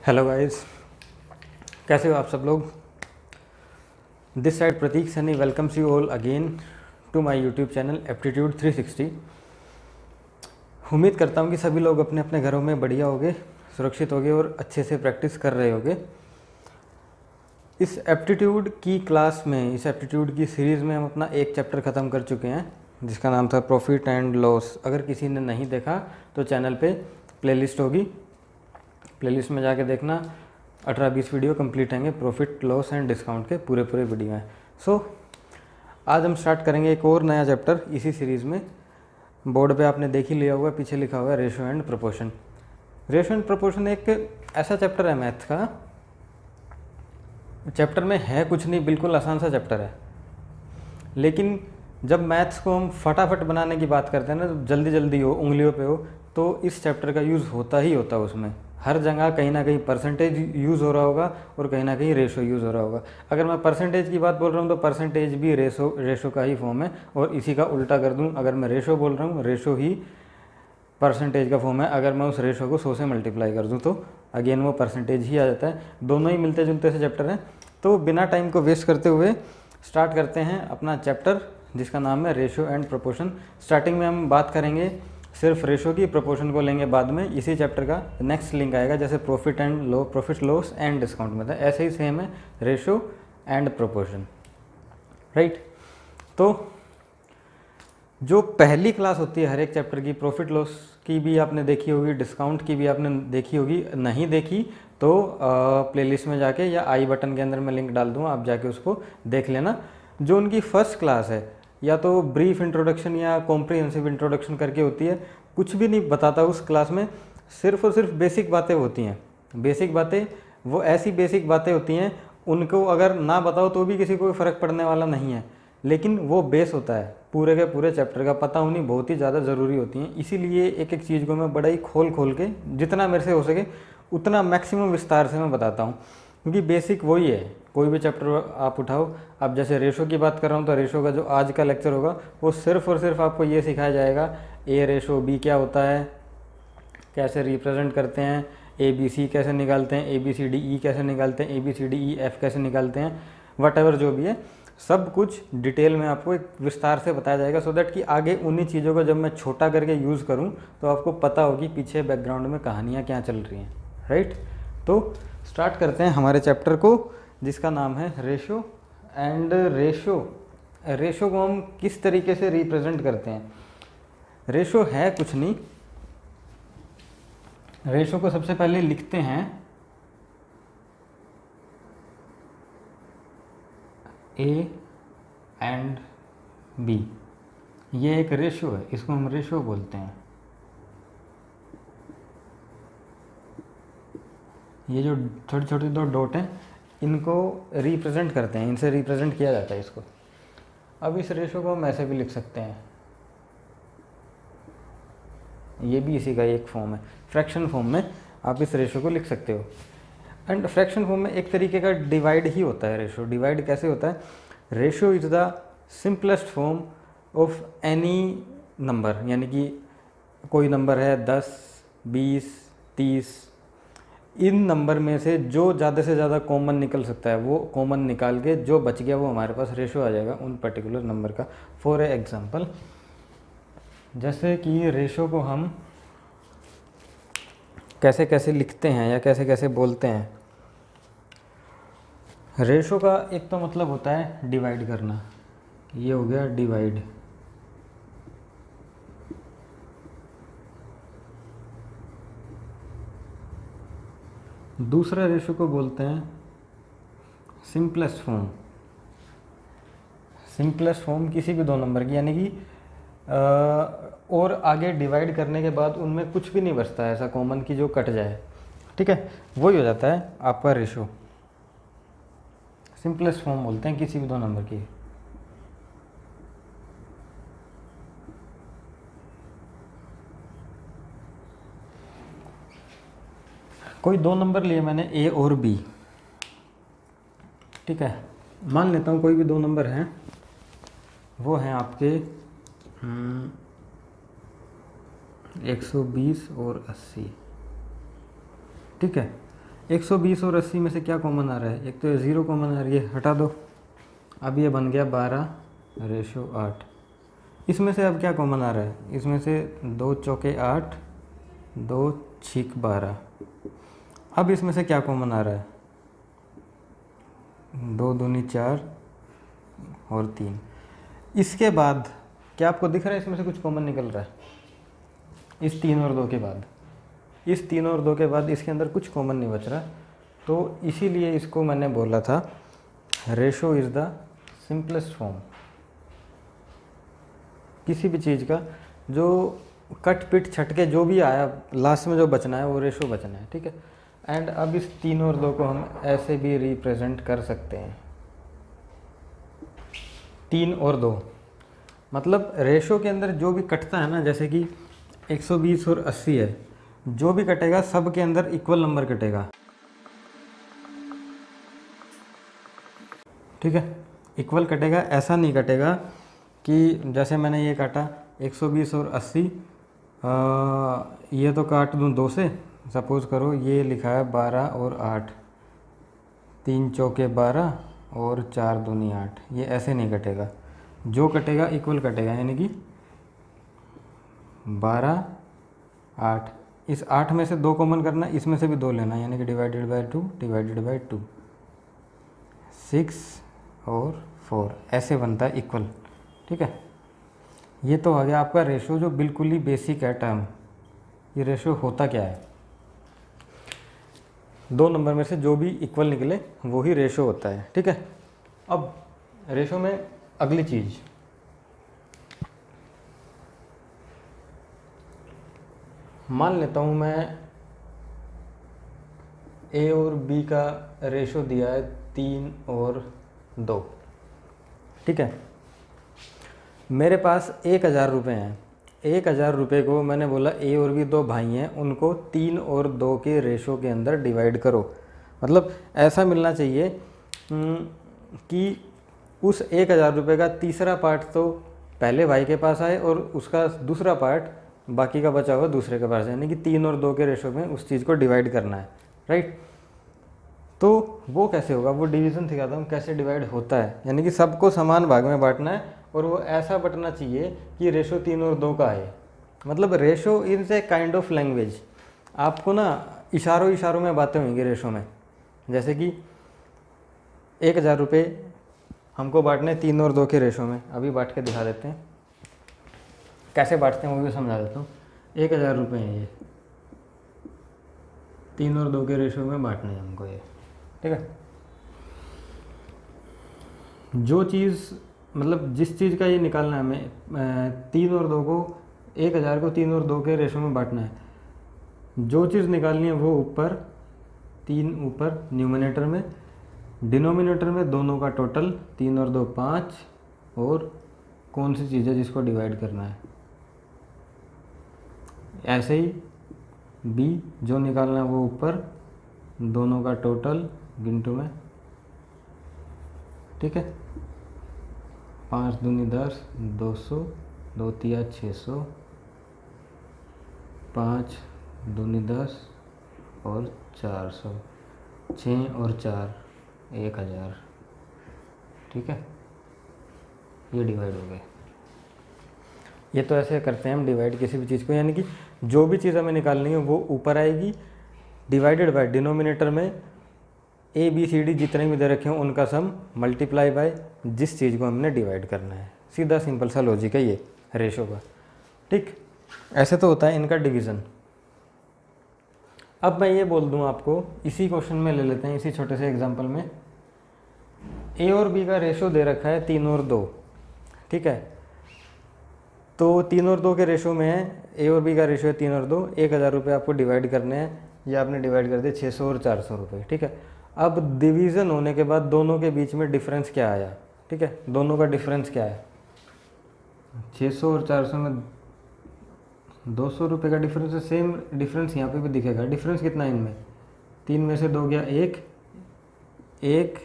Hello guys, कैसे हो आप सब लोग। This side Prateek Sunny welcomes you all again to my YouTube channel aptitude 360। उम्मीद करता हूँ कि सभी लोग अपने अपने घरों में बढ़िया होंगे, सुरक्षित होंगे और अच्छे से प्रैक्टिस कर रहे होंगे। इस एप्टीट्यूड की क्लास में, इस एप्टीट्यूड की सीरीज़ में हम अपना एक चैप्टर ख़त्म कर चुके हैं जिसका नाम था प्रॉफिट एंड लॉस। अगर किसी ने नहीं देखा तो चैनल पे प्लेलिस्ट होगी, प्लेलिस्ट में जाके देखना। 18-20 वीडियो कंप्लीट होंगे प्रॉफिट लॉस एंड डिस्काउंट के पूरे वीडियो हैं। सो आज हम स्टार्ट करेंगे एक और नया चैप्टर इसी सीरीज़ में। बोर्ड पे आपने देख ही लिया होगा, पीछे लिखा हुआ है ratio and proportion. Ratio and proportion एक ऐसा चैप्टर है मैथ्स का, चैप्टर में है कुछ नहीं, बिल्कुल आसान सा चैप्टर है। लेकिन जब मैथ्स को हम फटाफट बनाने की बात करते हैं ना, जल्दी जल्दी हो, उंगलियों पे हो, तो इस चैप्टर का यूज़ होता ही होता है। उसमें हर जगह कहीं ना कहीं परसेंटेज यूज़ हो रहा होगा और कहीं ना कहीं रेशो यूज़ हो रहा होगा। अगर मैं परसेंटेज की बात बोल रहा हूँ तो परसेंटेज भी रेशो का ही फॉर्म है, और इसी का उल्टा कर दूँ, अगर मैं रेशो बोल रहा हूँ रेशो ही परसेंटेज का फॉर्म है। अगर मैं उस रेशो को 100 से मल्टीप्लाई कर दूँ तो अगेन वो परसेंटेज ही आ जाता है। दोनों ही मिलते जुलते से चैप्टर हैं। तो बिना टाइम को वेस्ट करते हुए स्टार्ट करते हैं अपना चैप्टर जिसका नाम है रेशो एंड प्रोपोर्शन। स्टार्टिंग में हम बात करेंगे सिर्फ रेशो की, प्रोपोर्शन को लेंगे बाद में। इसी चैप्टर का नेक्स्ट लिंक आएगा, जैसे प्रॉफिट लॉस एंड डिस्काउंट में था, ऐसे ही सेम है रेशो एंड प्रोपोर्शन, राइट। तो जो पहली क्लास होती है हर एक चैप्टर की, प्रॉफिट लॉस की भी आपने देखी होगी, डिस्काउंट की भी आपने देखी होगी। नहीं देखी तो प्लेलिस्ट में जाके या आई बटन के अंदर मैं लिंक डाल दूँगा, आप जाके उसको देख लेना। जो उनकी फर्स्ट क्लास है, या तो ब्रीफ इंट्रोडक्शन या कॉम्प्रिहेंसिव इंट्रोडक्शन करके होती है, कुछ भी नहीं बताता उस क्लास में, सिर्फ और सिर्फ बेसिक बातें होती हैं। बेसिक बातें वो ऐसी बेसिक बातें होती हैं, उनको अगर ना बताओ तो भी किसी को फ़र्क पड़ने वाला नहीं है, लेकिन वो बेस होता है पूरे के पूरे चैप्टर का। पता होनी बहुत ही ज़्यादा ज़रूरी होती हैं। इसीलिए एक एक चीज़ को मैं बड़ा ही खोल के, जितना मेरे से हो सके उतना मैक्सिमम विस्तार से मैं बताता हूँ, क्योंकि बेसिक वही है। कोई भी चैप्टर आप उठाओ, अब जैसे रेशो की बात कर रहा हूँ तो रेशो का जो आज का लेक्चर होगा वो सिर्फ और सिर्फ आपको ये सिखाया जाएगा ए रेशो बी क्या होता है, कैसे रिप्रेजेंट करते हैं, ए बी सी कैसे निकालते हैं, ए बी सी डी ई कैसे निकालते हैं, A B C D E F कैसे निकालते हैं, वट एवर जो भी है सब कुछ डिटेल में आपको एक विस्तार से बताया जाएगा, सो दैट कि आगे उन्हीं चीज़ों को जब मैं छोटा करके यूज़ करूँ तो आपको पता होगी पीछे बैकग्राउंड में कहानियाँ क्या चल रही हैं, राइट। तो स्टार्ट करते हैं हमारे चैप्टर को जिसका नाम है रेशो एंड रेशो। रेशो को हम किस तरीके से रिप्रेजेंट करते हैं। रेशो है कुछ नहीं, रेशो को सबसे पहले लिखते हैं ए एंड बी। ये एक रेशो है, इसको हम रेशो बोलते हैं। ये जो छोटे छोटे दो डॉट हैं इनको रिप्रेजेंट करते हैं, इनसे रिप्रेजेंट किया जाता है इसको। अब इस रेशो को हम ऐसे भी लिख सकते हैं, ये भी इसी का एक फॉर्म है। फ्रैक्शन फॉर्म में आप इस रेशो को लिख सकते हो। एंड फ्रैक्शन फॉर्म में एक तरीके का डिवाइड ही होता है रेशो। डिवाइड कैसे होता है, ratio is the simplest form of any number, यानी कि कोई नंबर है 10, 20, 30, इन नंबर में से जो ज़्यादा से ज़्यादा कॉमन निकल सकता है वो कॉमन निकाल के जो बच गया वो हमारे पास रेशो आ जाएगा उन पर्टिकुलर नंबर का। फॉर एग्जांपल, जैसे कि रेशो को हम कैसे कैसे लिखते हैं या कैसे कैसे बोलते हैं। रेशो का एक तो मतलब होता है डिवाइड करना, ये हो गया डिवाइड। दूसरा रेशो को बोलते हैं सिंपलेस्ट फॉर्म। सिंपलेस्ट फॉर्म किसी भी दो नंबर की, यानी कि और आगे डिवाइड करने के बाद उनमें कुछ भी नहीं बचता है ऐसा कॉमन की जो कट जाए, ठीक है, वही हो जाता है आपका रेशो। सिंपलेस्ट फॉर्म बोलते हैं किसी भी दो नंबर की। कोई दो नंबर लिए मैंने ए और बी, ठीक है, मान लेता हूँ कोई भी दो नंबर हैं, वो हैं आपके 120 और 80, ठीक है। 120 और 80 में से क्या कॉमन आ रहा है? एक तो ये 0 कॉमन आ रही है, हटा दो। अब ये बन गया 12:8। इसमें से अब क्या कॉमन आ रहा है? इसमें से 2 चौके 8, 2 छीक 12। अब इसमें से क्या कॉमन आ रहा है? 2 दूनी 4 और 3। इसके बाद क्या आपको दिख रहा है इसमें से कुछ कॉमन निकल रहा है? इस 3 और 2 के बाद, इस 3 और 2 के बाद इसके अंदर कुछ कॉमन नहीं बच रहा। तो इसीलिए इसको मैंने बोला था ratio is the simplest form किसी भी चीज़ का। जो कट पिट छटके जो भी आया लास्ट में जो बचना है वो रेशो बचना है, ठीक है। एंड अब इस 3 और 2 को हम ऐसे भी रिप्रेजेंट कर सकते हैं, 3 और 2 मतलब रेशो के अंदर जो भी कटता है ना, जैसे कि 120 और 80 है, जो भी कटेगा सब के अंदर इक्वल नंबर कटेगा, ठीक है। इक्वल कटेगा, ऐसा नहीं कटेगा कि जैसे मैंने ये काटा 120 और 80, ये तो काट दूँ 2 से, सपोज़ करो ये लिखा है 12 और 8, 3 चौके 12 और 4 दूनी 8, ये ऐसे नहीं कटेगा। जो कटेगा इक्वल कटेगा, यानी कि 12 8, इस 8 में से 2 कॉमन करना, इसमें से भी 2 लेना, यानी कि डिवाइडेड बाय 2 डिवाइडेड बाय 2, 6 और 4 ऐसे बनता है इक्वल, ठीक है। ये तो आ गया आपका रेशो जो बिल्कुल ही बेसिक है टर्म। ये रेशो होता क्या है? 2 नंबर में से जो भी इक्वल निकले वो ही रेशो होता है, ठीक है। अब रेशो में अगली चीज़, मान लेता हूँ मैं ए और बी का रेशो दिया है 3 और 2, ठीक है। मेरे पास 1000 रुपये हैं। 1000 रुपये को मैंने बोला ए और बी 2 भाई हैं, उनको 3 और 2 के रेशो के अंदर डिवाइड करो। मतलब ऐसा मिलना चाहिए कि उस 1000 रुपये का तीसरा पार्ट तो पहले भाई के पास आए और उसका दूसरा पार्ट बाकी का बचा हुआ दूसरे के पास, यानी कि 3 और 2 के रेशो में उस चीज़ को डिवाइड करना है, राइट। तो वो कैसे होगा? वो डिवीज़न सिखाता हूँ कैसे डिवाइड होता है, यानी कि सबको समान भाग में बांटना है और वो ऐसा बंटना चाहिए कि रेशो 3 और 2 का आए। मतलब ratio is a kind of language. आपको ना इशारों में बातें होंगी रेशो में, जैसे कि 1000 रुपये हमको बांटने 3 और 2 के रेशो में। अभी बांट के दिखा देते हैं कैसे बांटते हैं, वो भी समझा देता हूँ। 1000 रुपये हैं, ये 3 और 2 के रेशो में बांटने हैं हमको ये, ठीक है। जो चीज़ मतलब जिस चीज़ का ये निकालना है हमें, 3 और 2 को 1000 को 3 और 2 के रेशो में बांटना है। जो चीज़ निकालनी है वो ऊपर 3 ऊपर न्यूमिनेटर में, डिनोमिनेटर में दोनों का टोटल 3 और 2 5, और कौन सी चीज़ है जिसको डिवाइड करना है। ऐसे ही बी जो निकालना है वो ऊपर दोनों का टोटल गिनटू में, ठीक है। 5 दूनी 10, 200, 2 तिया 600, 5 दूनी 10 और 400, 6 और 4 1000, ठीक है। ये डिवाइड हो गए। ये तो ऐसे करते हैं हम डिवाइड किसी भी चीज़ को, यानी कि जो भी चीज़ हमें निकालनी है वो ऊपर आएगी, डिवाइडेड बाय डिनोमिनेटर में ए बी सी डी जितने भी दे रखे हों उनका सम मल्टीप्लाई बाय जिस चीज़ को हमने डिवाइड करना है। सीधा सिंपल सा लॉजिक है ये रेशो का, ठीक। ऐसे तो होता है इनका डिवीज़न। अब मैं ये बोल दूं आपको, इसी क्वेश्चन में ले लेते हैं, इसी छोटे से एग्जांपल में ए और बी का रेशो दे रखा है 3 और 2, ठीक है। तो 3 और 2 के रेशो में है, ए और बी का रेशो है 3 और 2, 1000 रुपये आपको डिवाइड करने हैं, या आपने डिवाइड कर दिए 600 और 400 रुपये, ठीक है। अब डिवीज़न होने के बाद दोनों के बीच में डिफरेंस क्या आया, ठीक है। दोनों का डिफरेंस क्या है? 600 और 400 में 200 रुपये का डिफरेंस है। सेम डिफरेंस यहाँ पे भी दिखेगा। डिफरेंस कितना है इनमें? 3 में से 2 गया 1, 1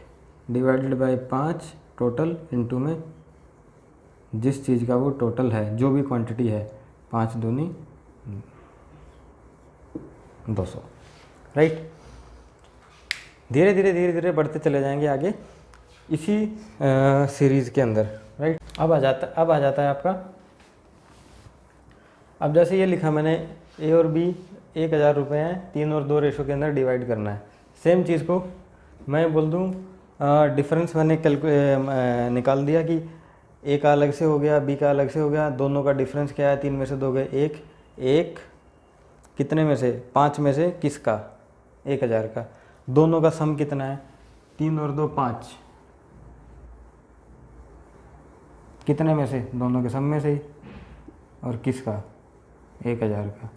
डिवाइडेड बाय 5 टोटल इनटू में जिस चीज़ का वो टोटल है, जो भी क्वांटिटी है, 5 दूनी 200, राइट। धीरे धीरे बढ़ते चले जाएंगे आगे इसी सीरीज़ के अंदर, राइट। अब आ जाता है आपका, अब जैसे ये लिखा मैंने ए और बी 1000 रुपये हैं, 3 और 2 रेशो के अंदर डिवाइड करना है। सेम चीज़ को मैं बोल दूँ डिफरेंस मैंने निकाल दिया कि ए का अलग से हो गया, बी का अलग से हो गया, दोनों का डिफरेंस क्या है, 3 में से 2 गए 1 कितने में से 5 में से किसका 1000 का, दोनों का सम कितना है 3 और 2 5, कितने में से दोनों के सम में से ही, और किसका 1000 का,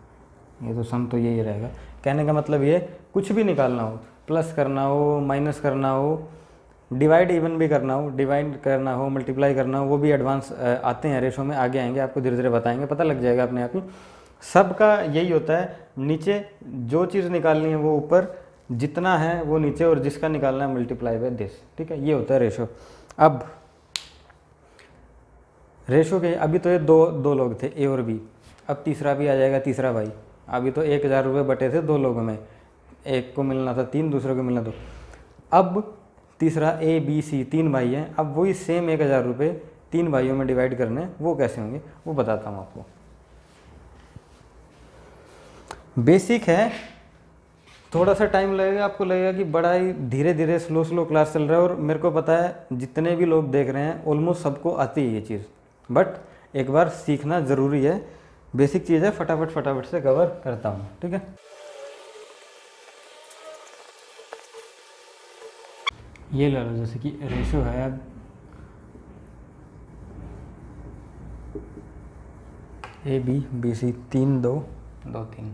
ये तो सम तो यही रहेगा। कहने का मतलब ये कुछ भी निकालना हो, प्लस करना हो, माइनस करना हो, डिवाइड इवन भी करना हो, डिवाइड करना हो, मल्टीप्लाई करना हो, वो भी एडवांस आते हैं रेशो में, आगे आएंगे आपको धीरे धीरे बताएंगे, पता लग जाएगा अपने आप ही। सबका यही होता है, नीचे जो चीज़ निकालनी है वो ऊपर, जितना है वो नीचे, और जिसका निकालना है मल्टीप्लाई बाय दिस, ठीक है, ये होता है रेशो। अब रेशो के अभी तो ये दो लोग थे ए और बी, अब तीसरा भी आ जाएगा, तीसरा भाई। अभी तो 1000 रुपये बटे थे 2 लोगों में, एक को मिलना था 3, दूसरे को मिलना 2। अब तीसरा ए बी सी 3 भाई हैं, अब वही सेम 1000 रुपये 3 भाइयों में डिवाइड करने, वो कैसे होंगे वो बताता हूँ आपको। बेसिक है, थोड़ा सा टाइम लगेगा, आपको लगेगा कि बड़ा ही धीरे धीरे स्लो क्लास चल रहा है, और मेरे को पता है जितने भी लोग देख रहे हैं ऑलमोस्ट सबको आती है ये चीज़, बट एक बार सीखना ज़रूरी है। बेसिक चीज़ है, फटाफट से कवर करता हूँ, ठीक है। ये ले लो, जैसे कि रेशो है अब ए बी सी 3 2 2 3,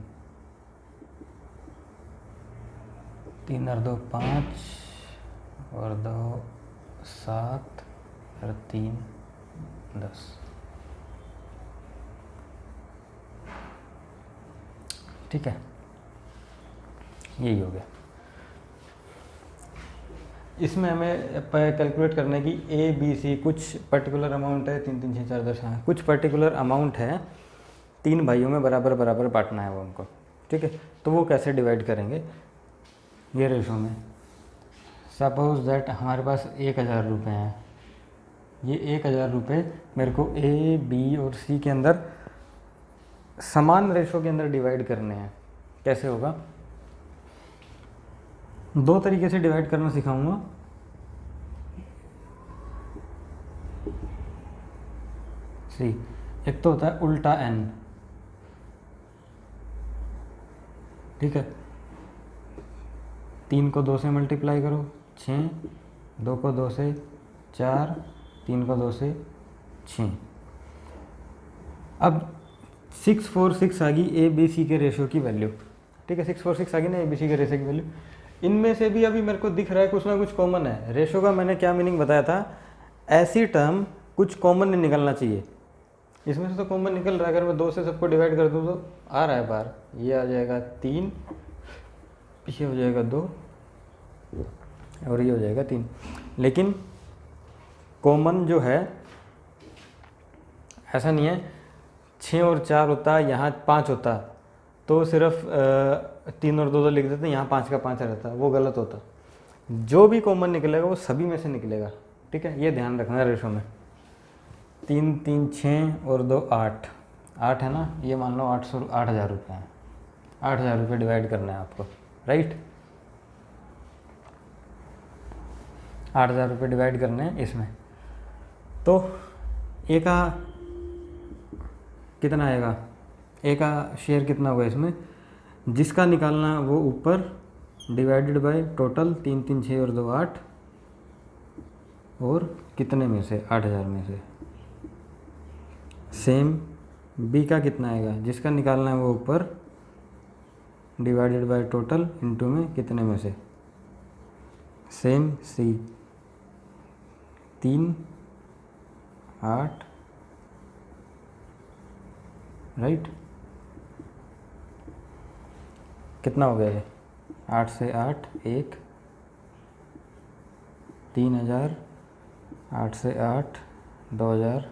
3 और 2 5 और 2 7 और 3 10, ठीक है, यही हो गया। इसमें हमें कैलकुलेट करना है कि ए बी सी कुछ पर्टिकुलर अमाउंट है, 3 3 6 4 10, हाँ कुछ पर्टिकुलर अमाउंट है, 3 भाइयों में बराबर बांटना है वो हमको, ठीक है। तो वो कैसे डिवाइड करेंगे ये रेशो में। सपोज दैट हमारे पास 1000 रुपये हैं, ये 1000 रुपये मेरे को ए बी और सी के अंदर समान रेशो के अंदर डिवाइड करने हैं। कैसे होगा, 2 तरीके से डिवाइड करना सिखाऊंगा। सी, एक तो होता है उल्टा n, ठीक है, 3 को 2 से मल्टीप्लाई करो 6, 2 को 2 से 4, 3 को 2 से 6। अब 6 4 6 आ गई ए बी सी के रेशो की वैल्यू, ठीक है, 6 4 6 आ गई ना ए बी सी के रेशो की वैल्यू। इनमें से भी अभी मेरे को दिख रहा है कुछ ना कुछ कॉमन है। रेशो का मैंने क्या मीनिंग बताया था, ऐसी टर्म कुछ कॉमन नहीं निकलना चाहिए। इसमें से तो कॉमन निकल रहा है, अगर मैं 2 से सबको डिवाइड कर दूँ तो आ रहा है बाहर, ये आ जाएगा 3, ये हो जाएगा 2 और ये हो जाएगा 3। लेकिन कॉमन जो है ऐसा नहीं है, 6 और 4 होता, यहाँ 5 होता तो सिर्फ 3 और 2 तो लिख देते, यहाँ 5 का 5 रहता, वो गलत होता। जो भी कॉमन निकलेगा वो सभी में से निकलेगा, ठीक है, ये ध्यान रखना है रेशो में। 3 3 6 और 2 8 8 है ना, ये मान लो 8000 रुपये हैं, 8000 रुपये डिवाइड करना है आपको, राइट। 8000 रुपये डिवाइड करने हैं इसमें, तो ए का कितना आएगा, ए का शेयर कितना होगा इसमें, जिसका निकालना वो ऊपर डिवाइडेड बाय टोटल 3 3 6 और 2 8, और कितने में से 8000 में से। सेम बी का कितना आएगा, जिसका निकालना है वो ऊपर डिवाइडेड बाय टोटल इनटू में कितने में से। सेम सी 3 8, राइट, कितना हो गया ये, 8 से 8 1, 3000, 8 से 8 2000,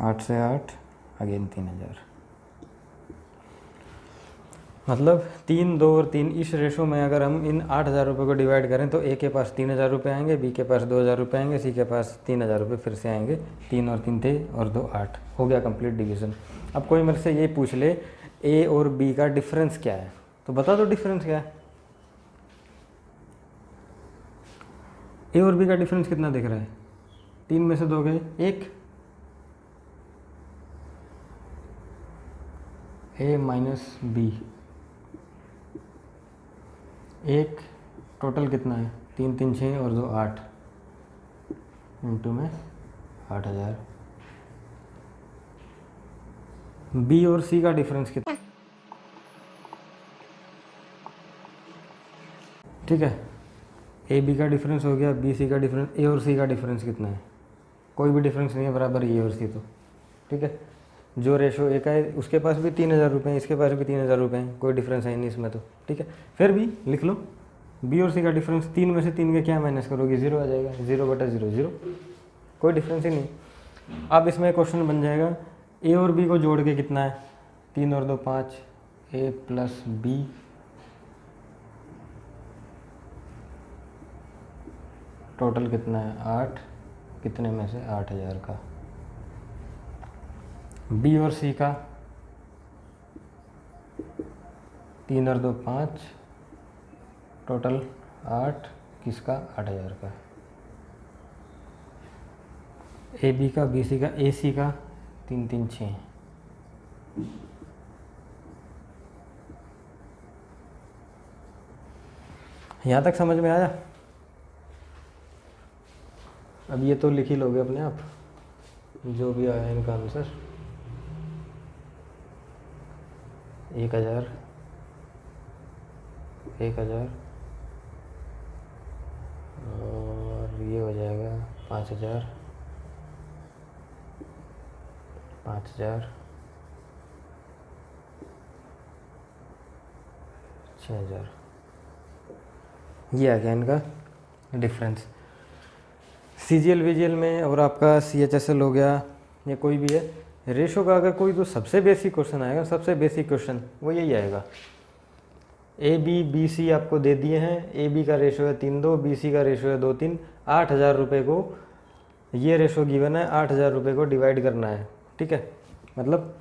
8 से 8 अगेन 3000। मतलब 3, 2 और 3 इस रेशो में अगर हम इन 8,000 रुपये को डिवाइड करें तो ए के पास 3,000 रुपये आएंगे, बी के पास 2,000 रुपये आएंगे, सी के पास 3,000 रुपये फिर से आएंगे। 3 और 3 थे और 2 8, हो गया कंप्लीट डिवीज़न। अब कोई मेरे से ये पूछ ले ए और बी का डिफरेंस क्या है, तो बता दो डिफरेंस क्या है। ए और बी का डिफरेंस कितना दिख रहा है? 3 में से 2 गए 1, ए माइनस बी 1, टोटल कितना है? 3 3 6 और 2 8, इंटू में 8,000। बी और सी का डिफरेंस कितना? ठीक है, ए बी का डिफरेंस हो गया, बी सी का डिफरेंस। ए और सी का डिफरेंस कितना है? कोई भी डिफरेंस नहीं है, बराबर ए और सी। तो ठीक है, जो रेशो ए का है उसके पास भी 3,000 रुपये हैं, इसके पास भी 3,000 रुपये हैं, कोई डिफरेंस है नहीं इसमें। तो ठीक है, फिर भी लिख लो बी और सी का डिफरेंस। 3 में से 3 के क्या माइनस करोगे? 0 आ जाएगा, 0/0 0, कोई डिफरेंस ही नहीं। अब इसमें क्वेश्चन बन जाएगा ए और बी को जोड़ के कितना है? 3 और 2 5, ए प्लस बी टोटल कितना है? 8, कितने में से? 8,000 का। बी और सी का 3 और 2 5, टोटल 8, किसका? 8,000 का। ए बी का, बी सी का, ए सी का 3 3 6। यहाँ तक समझ में आया? अब ये तो लिख ही लोगे अपने आप जो भी आया इनका आंसर। 1,000, 1,000 और ये हो जाएगा 5,000, 5,000, 6,000। ये आ गया इनका डिफरेंस। CGL VGL में और आपका CHSL हो गया या कोई भी है, रेशो का अगर कोई तो सबसे बेसिक क्वेश्चन आएगा, सबसे बेसिक क्वेश्चन वो यही आएगा। ABC आपको दे दिए हैं, AB का रेशो है 3:2, BC का रेशो है 2:3। 8,000 रुपये को ये रेशो गिवन है, 8,000 रुपये को डिवाइड करना है। ठीक है, मतलब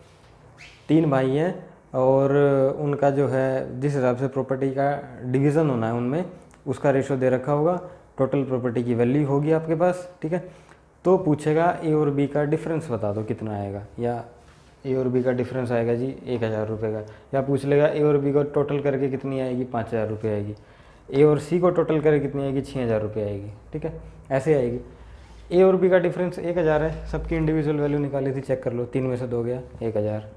3 भाई हैं और उनका जो है जिस हिसाब से प्रॉपर्टी का डिवीज़न होना है उनमें उसका रेशो दे रखा होगा, टोटल प्रॉपर्टी की वैल्यू होगी आपके पास। ठीक है, तो पूछेगा ए और बी का डिफरेंस बता दो कितना आएगा, या ए और बी का डिफरेंस आएगा जी 1,000 रुपये का, या पूछ लेगा ए और बी को टोटल करके कितनी आएगी? 5,000 रुपये आएगी। ए और सी को टोटल करके कितनी आएगी? 6,000 रुपये आएगी। ठीक है, ऐसे आएगी। ए और बी का डिफरेंस 1,000 है, सबकी इंडिविजुअल वैल्यू निकाली थी, चेक कर लो। 3 में से 2 गया 1,000।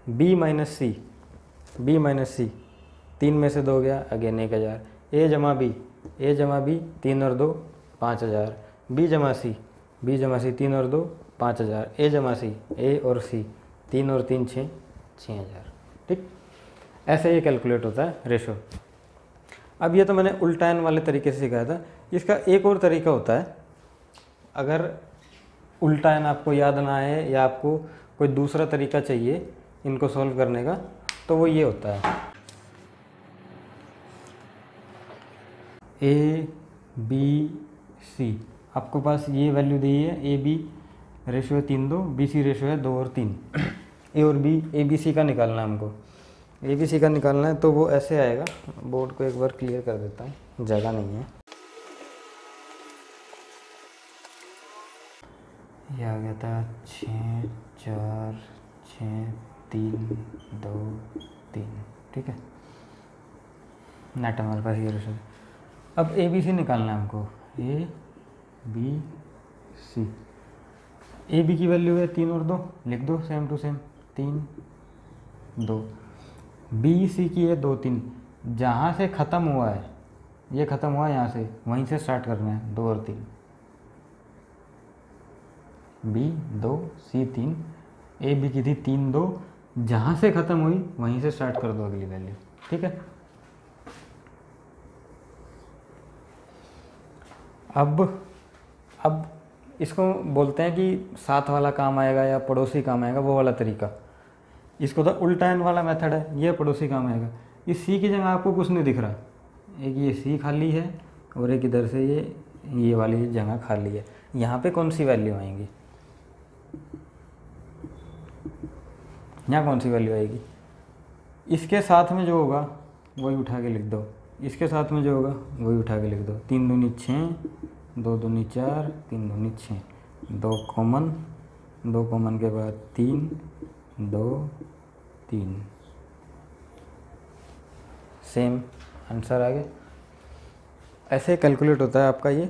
बी माइनस सी 3 में से 2 गया, अगेन 1,000। ए जमा बी 3 और 2 5,000। बी जमा सी 3 और 2 5,000। ए जमा सी, ए और सी 3 और 3 6, 6,000। ठीक, ऐसे ये कैलकुलेट होता है रेशो। अब ये तो मैंने उल्टायन वाले तरीके से सिखाया था, इसका एक और तरीका होता है। अगर उल्टायन आपको याद ना आए या आपको कोई दूसरा तरीका चाहिए इनको सॉल्व करने का, तो वो ये होता है ए बी सी, आपको पास ये वैल्यू दी है, ए बी रेशो है 3:2, बी सी रेशो है 2 और 3। ए और बी ए बी सी का निकालना है हमको, ए बी सी का निकालना है। तो वो ऐसे आएगा, बोर्ड को एक बार क्लियर कर देता हूँ, जगह नहीं है। ये आ गया था 6 4 6 3 2 3। ठीक है, नेट हमारे पास ये रेशो। अब ए बी सी निकालना है हमको, A B C. A B की वैल्यू है 3 और 2, लिख दो same to same, 3 2। B C की है 2 3, जहाँ से ख़त्म हुआ है, ये ख़त्म हुआ है यहाँ से, वहीं से स्टार्ट करना है 2 और 3। बी 2 सी 3, ए बी की थी 3 2, जहाँ से ख़त्म हुई वहीं से स्टार्ट कर दो अगली वैल्यू। ठीक है, अब इसको बोलते हैं कि साथ वाला काम आएगा या पड़ोसी काम आएगा, वो वाला तरीका। इसको तो उल्टायन वाला मेथड है, ये पड़ोसी काम आएगा। इस सी की जगह आपको कुछ नहीं दिख रहा, एक ये सी खाली है और एक इधर से ये वाली जगह खाली है। यहाँ पे कौन सी वैल्यू आएंगी, यहाँ कौन सी वैल्यू आएगी? इसके साथ में जो होगा वही उठा के लिख दो, इसके साथ में जो होगा वही उठा के लिख दो। 3 दूनी 6, 2 दूनी 4, 3 दूनी 6, 2 कॉमन, 2 कॉमन के बाद 3, 2 3, सेम आंसर आ गया। ऐसे कैलकुलेट होता है आपका ये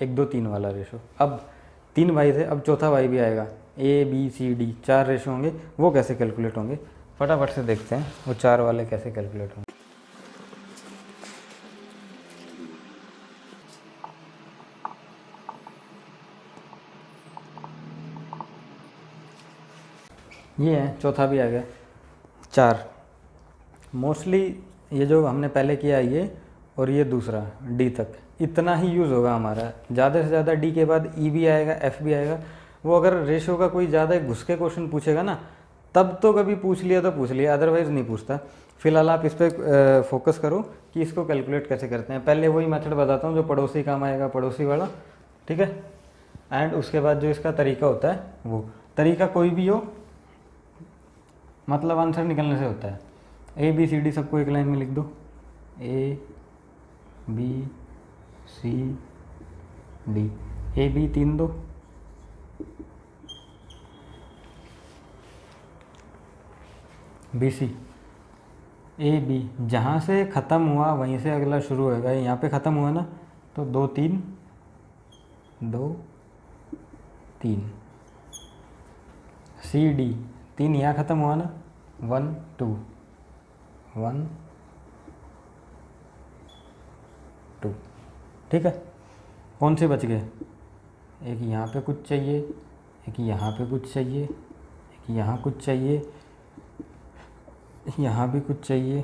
1 2 3 वाला रेशो। अब 3 वाई थे, अब चौथा वाई भी आएगा। A B C D 4 ratio होंगे, वो कैसे कैलकुलेट होंगे फटाफट से देखते हैं, वो 4 वाले कैसे कैलकुलेट होंगे। ये है, चौथा भी आ गया 4। मोस्टली ये जो हमने पहले किया ये और ये दूसरा डी तक इतना ही यूज़ होगा हमारा। ज़्यादा से ज़्यादा डी के बाद ई भी आएगा, एफ भी आएगा। वो अगर रेशो का कोई ज़्यादा घुस के क्वेश्चन पूछेगा ना, तब तो कभी पूछ लिया तो पूछ लिया, अदरवाइज़ नहीं पूछता। फिलहाल आप इस पर फोकस करो कि इसको कैलकुलेट कैसे करते हैं। पहले वही मेथड बताता हूँ जो पड़ोसी काम आएगा, पड़ोसी वाला, ठीक है। एंड उसके बाद जो इसका तरीका होता है, वो तरीका कोई भी हो, मतलब आंसर निकलने से होता है। ए बी सी डी सबको एक लाइन में लिख दो, A B C D. A B 3 दो, बी सी, ए बी जहाँ से ख़त्म हुआ वहीं से अगला शुरू होएगा। यहाँ पे ख़त्म हुआ ना, तो 2 3 2 3। सी डी 3 यहाँ ख़त्म हुआ ना, 1 2 1 2, ठीक है। कौन से बच गए? एक यहाँ पे कुछ चाहिए, एक यहाँ पे कुछ चाहिए, एक यहाँ कुछ चाहिए, यहाँ भी कुछ चाहिए,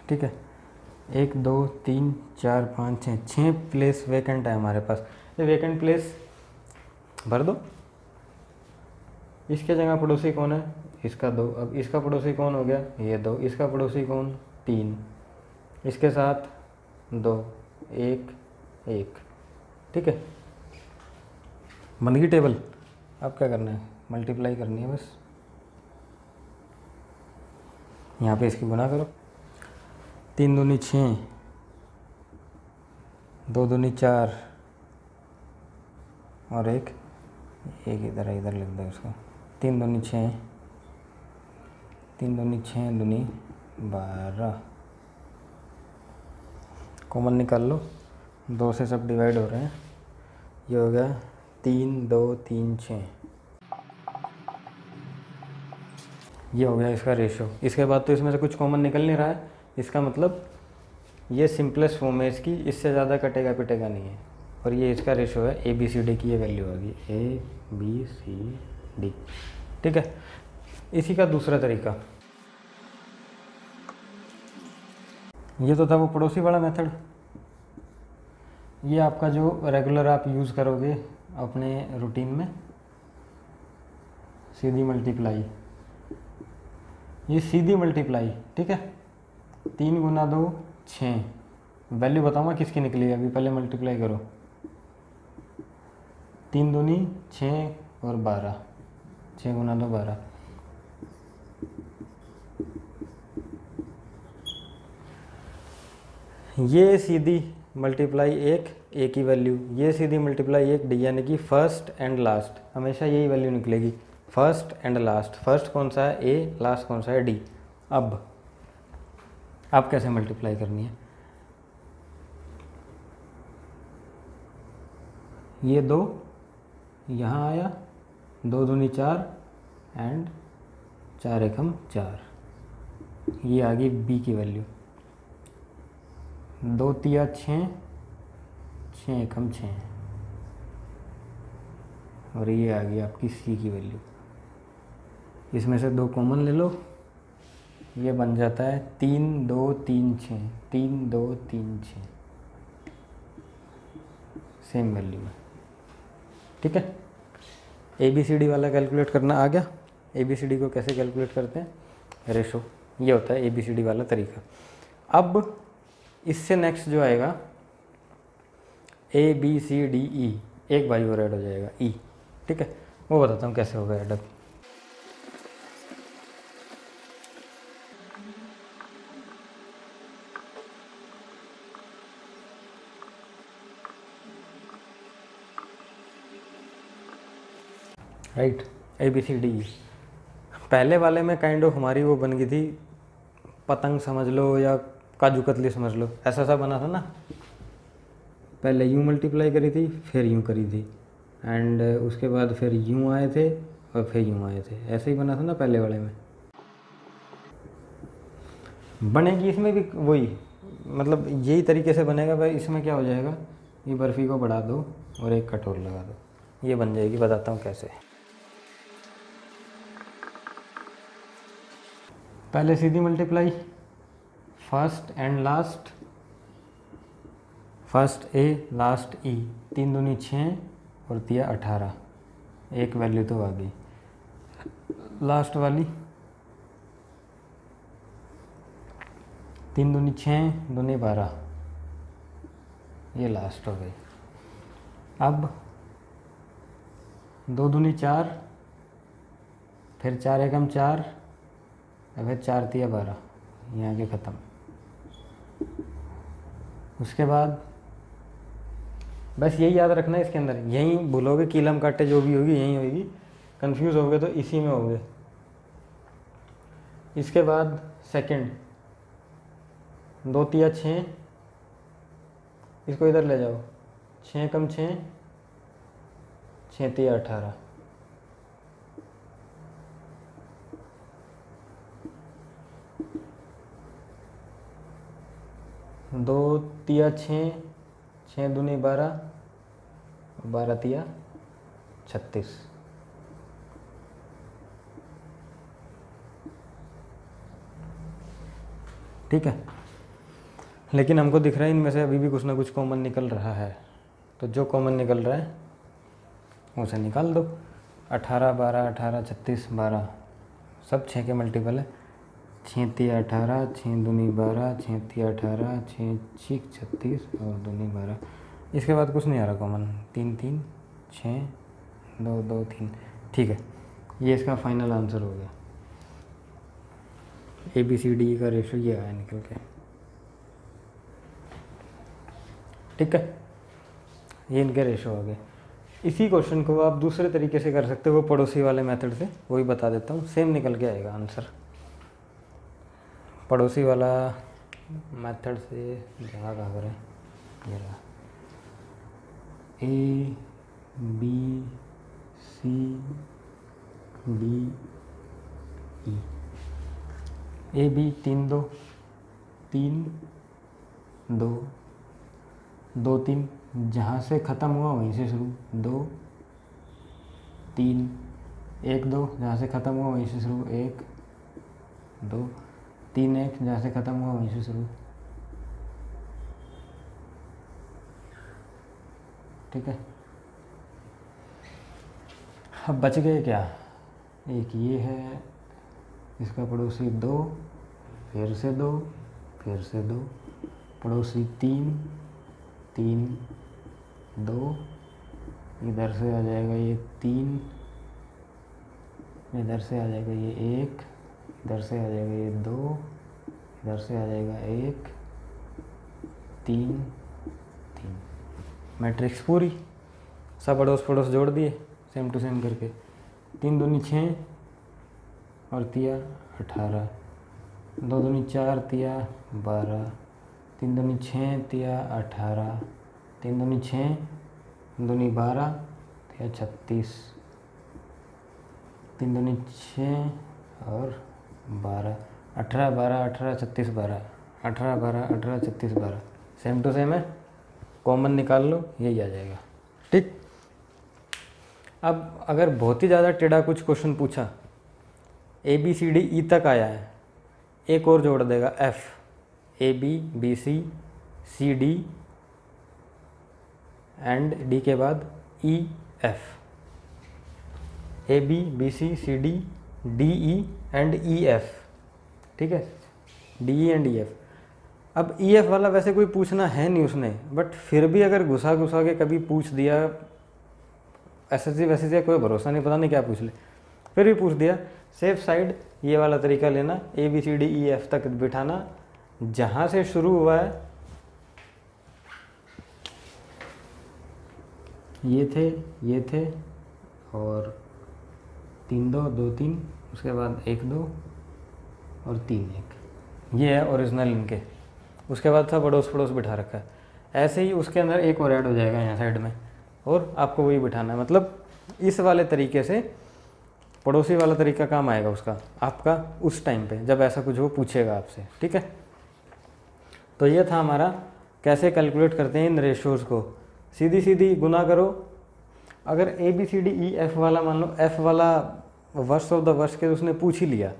ठीक है। 1 2 3 4 5 6, 6 प्लेस वैकेंट है हमारे पास। ये वैकेंट प्लेस भर दो। इसके जगह पड़ोसी कौन है? इसका 2। अब इसका पड़ोसी कौन हो गया? ये 2। इसका पड़ोसी कौन? 3। इसके साथ 2 1 1, ठीक है। बन गई टेबल। अब क्या करना है? मल्टीप्लाई करनी है बस। यहाँ पे इसकी गुना करो। 3 दूनी 6, 2 दूनी 4 और एक इधर लिख दो इसको। 3 दूनी 6, 3 दूनी 6 दूनी 12। कॉमन निकाल लो, 2 से सब डिवाइड हो रहे हैं। ये हो गया 3 2 3 6। ये हो गया इसका रेशो। इसके बाद तो इसमें से कुछ कॉमन निकल नहीं रहा है, इसका मतलब ये सिंपलेस्ट फॉर्म है इसकी, इससे ज़्यादा कटेगा पिटेगा नहीं है। और ये इसका रेशो है, ए बी सी डी की ये वैल्यू होगी, ए बी सी डी, ठीक है। इसी का दूसरा तरीका, ये तो था वो पड़ोसी वाला मेथड। ये आपका जो रेगुलर आप यूज़ करोगे अपने रूटीन में, सीधी मल्टीप्लाई, ये सीधी मल्टीप्लाई, ठीक है। 3 गुना 2 6। वैल्यू बताऊँगा किसकी निकली है, अभी पहले मल्टीप्लाई करो। 3 दूनी 6 और 12, 6 गुना 2 12। ये सीधी मल्टीप्लाई एक की वैल्यू, ये सीधी मल्टीप्लाई 1 डी, यानी कि फर्स्ट एंड लास्ट, हमेशा यही वैल्यू निकलेगी, फर्स्ट एंड लास्ट। फर्स्ट कौन सा है? ए, लास्ट कौन सा है? डी। अब कैसे मल्टीप्लाई करनी है? ये 2 यहाँ आया, 2 दूनी 4 एंड 4 एकम 4। ये आ गई बी की वैल्यू। 2 तिया 6, 6 एकम 6, और ये आ गई आपकी सी की वैल्यू। इसमें से 2 कॉमन ले लो, ये बन जाता है 3 2 3 6, 3 2 3 6, सेम वैल्यू है। ठीक है, ABCD वाला कैलकुलेट करना आ गया। ABCD को कैसे कैलकुलेट करते हैं, रेशो, ये होता है ABCD वाला तरीका। अब इससे नेक्स्ट जो आएगा ABCDE, एक बाई और ऐड हो जाएगा E, ठीक है, वो बताता हूँ कैसे होगा ऐड। अब राइट, ABCDE पहले वाले में काइंड ऑफ हमारी वो बन गई थी पतंग समझ लो या काजू कतली समझ लो, ऐसा सा बना था ना। पहले यूँ मल्टीप्लाई करी थी, फिर यूँ करी थी, एंड उसके बाद फिर यूँ आए थे और फिर यूँ आए थे, ऐसे ही बना था ना पहले वाले में। बनेगी इसमें भी वही, मतलब यही तरीके से बनेगा। भाई इसमें क्या हो जाएगा, ये बर्फ़ी को बढ़ा दो और एक कटोर लगा दो, ये बन जाएगी। बताता हूँ कैसे। पहले सीधी multiply, first and last, first A last E, 3 दूनी 6 और 3 18, एक वैल्यू तो आ गई। लास्ट वाली 3 दूनी 6 दूनी 12, ये लास्ट हो गई। अब 2 दूनी 4, फिर 4 एकम 4, फिर 4 3 12, यहाँ के ख़त्म। उसके बाद बस यही याद रखना है इसके अंदर, यहीं भूलोगे, कीलम काटे जो भी होगी यहीं होगी, कंफ्यूज होगे तो इसी में होगे। इसके बाद सेकंड 2 3 6, इसको इधर ले जाओ, 6 कम 6, 6 3 18, दो 3 6, 6 दूनी 12, 12 3 36। ठीक है, लेकिन हमको दिख रहा है इनमें से अभी भी कुछ ना कुछ कॉमन निकल रहा है, तो जो कॉमन निकल रहा है उसे निकाल दो। 18 12 18 36 12, सब 6 के मल्टीपल है। 6 3 18, 6 दूनी 12, 6 3 18, 6 6 36 और दूनी 12। इसके बाद कुछ नहीं आ रहा कॉमन, 3 3 6 2 2 3। ठीक है, ये इसका फाइनल आंसर हो गया। ABCD का रेशो ये आया निकल के। ठीक है, ये इनके रेशो हो गए। इसी क्वेश्चन को आप दूसरे तरीके से कर सकते हो, वो पड़ोसी वाले मेथड से, वही बता देता हूँ, सेम निकल के आएगा आंसर। पड़ोसी वाला मेथड से जगह कहाँ करें, ये रहा, A B C D E। A B 3 2 3 2 2 3, जहाँ से ख़त्म हुआ वहीं से शुरू, 2 3 1 2, जहाँ से ख़त्म हुआ वहीं से शुरू, 1 2 3 1, जहाँ से ख़त्म हुआ वहीं से शुरू। ठीक है, अब बच गए क्या, एक ये है, इसका पड़ोसी 2, फिर से 2, फिर से 2, पड़ोसी 3 3 2, इधर से आ जाएगा ये 3, इधर से आ जाएगा ये 1, इधर से आ जाएगा ये 2, इधर से आ जाएगा 1 3 3। मैट्रिक्स पूरी, सब अड़ोस पड़ोस जोड़ दिए सेम टू सेम करके। 3 दूनी 6 और 3 18, 2 दूनी 4 3 12, 3 दूनी 6 3 18, 3 दूनी 6 दूनी 12 3 36, 3 दूनी 6 और 12, 18 12 18 36 12, 18 12 18 36 12, सेम टू सेम है, कॉमन निकाल लो, यही आ जाएगा। ठीक, अब अगर बहुत ही ज़्यादा टेढ़ा कुछ क्वेश्चन पूछा, ABCD E तक आया है, एक और जोड़ देगा F, AB BC CD and D के बाद E F, A B B C C D D E and E F, ठीक है, D E and E F. अब ई एफ वाला वैसे कोई पूछना है नहीं उसने, बट फिर भी अगर घुसा घुसा के कभी पूछ दिया, एसएससी वैसे कोई भरोसा नहीं, पता नहीं क्या पूछ ले, फिर भी पूछ दिया, सेफ साइड ये वाला तरीका लेना, A B C D E F तक बिठाना, जहाँ से शुरू हुआ है ये थे और 3 2 2 3, उसके बाद 1 2 और 3 1, ये है ओरिजिनल इनके। उसके बाद था पड़ोस पड़ोस बिठा रखा है, ऐसे ही उसके अंदर एक और ऐड हो जाएगा यहाँ साइड में, और आपको वही बिठाना है। मतलब इस वाले तरीके से पड़ोसी वाला तरीका काम आएगा उसका, आपका उस टाइम पे जब ऐसा कुछ वो पूछेगा आपसे, ठीक है। तो ये था हमारा कैसे कैलकुलेट करते हैं इन रेशियोज़ को। सीधी सीधी गुना करो, अगर A B C D E F वाला मान लो, एफ वाला वर्स्ट ऑफ द वर्स्ट के उसने पूछ ही लिया,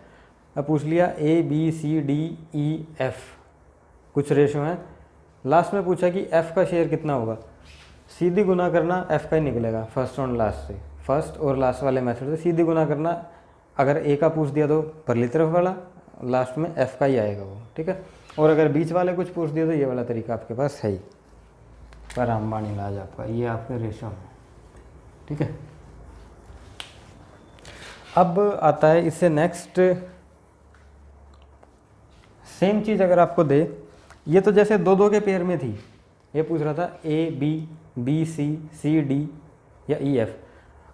अब पूछ लिया A B C D E F कुछ रेशो हैं, लास्ट में पूछा कि एफ का शेयर कितना होगा, सीधी गुना करना एफ का ही निकलेगा फर्स्ट और लास्ट से, फर्स्ट और लास्ट वाले मेथड से सीधी गुना करना। अगर ए का पूछ दिया तो परली तरफ वाला, लास्ट में एफ का ही आएगा वो, ठीक है। और अगर बीच वाले कुछ पूछ दिया तो ये वाला तरीका आपके पास है ही, पर अंबानी इलाज आपका, ये आपके रेशो है, ठीक है। अब आता है इससे नेक्स्ट, सेम चीज़ अगर आपको दे, ये तो जैसे 2 2 के पेयर में थी, ये पूछ रहा था A B B C C D या ई एफ,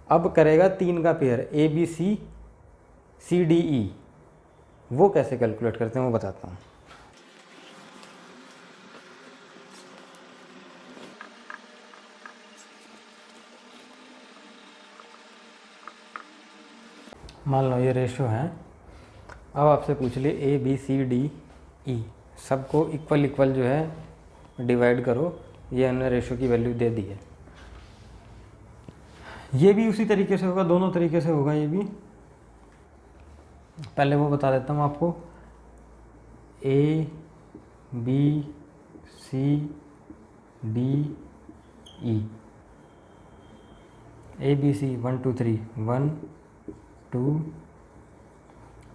अब करेगा 3 का pair A B C C D E, वो कैसे कैलकुलेट करते हैं वो बताता हूँ। मान लो ये रेशो है, अब आपसे पूछ लिए ए बी सी डी ई, सबको इक्वल इक्वल जो है डिवाइड करो, ये हमने रेशो की वैल्यू दे दी है। ये भी उसी तरीके से होगा, दोनों तरीके से होगा ये भी। पहले वो बता देता हूँ आपको, A B C D E, A B C 1 2 3 1 2